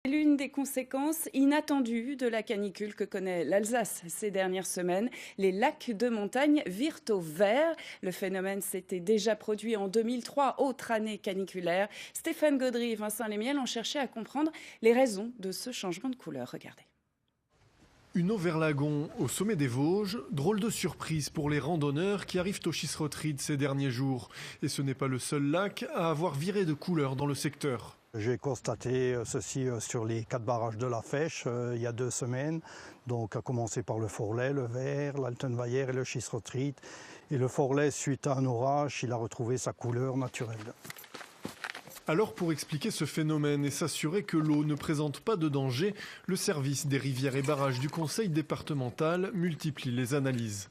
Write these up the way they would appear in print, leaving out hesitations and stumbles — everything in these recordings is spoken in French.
L'une des conséquences inattendues de la canicule que connaît l'Alsace ces dernières semaines, les lacs de montagne virent au vert. Le phénomène s'était déjà produit en 2003, autre année caniculaire. Stéphane Gaudry et Vincent Lémiel ont cherché à comprendre les raisons de ce changement de couleur. Regardez. Une eau vers lagon au sommet des Vosges, drôle de surprise pour les randonneurs qui arrivent au Schisrotried ces derniers jours. Et ce n'est pas le seul lac à avoir viré de couleur dans le secteur. J'ai constaté ceci sur les 4 barrages de la Fèche il y a 2 semaines. Donc à commencer par le Forlet, le Vert, l'Altenweiher et le Schisrotried. Et le Forlet, suite à un orage, il a retrouvé sa couleur naturelle. Alors pour expliquer ce phénomène et s'assurer que l'eau ne présente pas de danger, le service des rivières et barrages du Conseil départemental multiplie les analyses.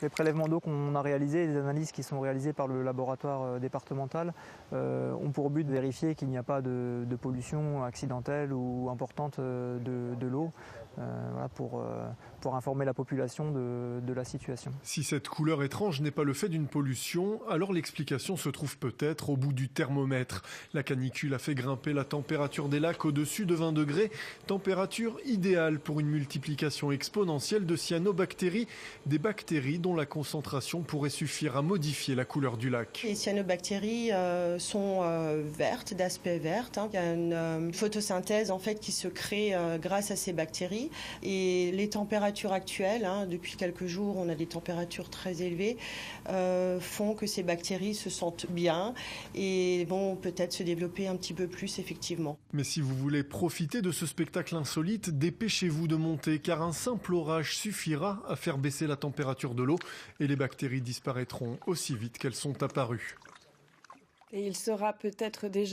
Les prélèvements d'eau qu'on a réalisés, les analyses qui sont réalisées par le laboratoire départemental ont pour but de vérifier qu'il n'y a pas de pollution accidentelle ou importante de l'eau, voilà, pour informer la population de la situation. Si cette couleur étrange n'est pas le fait d'une pollution, alors l'explication se trouve peut-être au bout du thermomètre. La canicule a fait grimper la température des lacs au-dessus de 20 degrés, température idéale pour une multiplication exponentielle de cyanobactéries, des bactéries dont la concentration pourrait suffire à modifier la couleur du lac. Les cyanobactéries sont vertes, d'aspect vert. Il y a une photosynthèse en fait qui se crée grâce à ces bactéries. Et les températures actuelles, depuis quelques jours, on a des températures très élevées, font que ces bactéries se sentent bien et vont peut-être se développer un petit peu plus effectivement. Mais si vous voulez profiter de ce spectacle insolite, dépêchez-vous de monter car un simple orage suffira à faire baisser la température de l'eau et les bactéries disparaîtront aussi vite qu'elles sont apparues. Et il sera peut-être déjà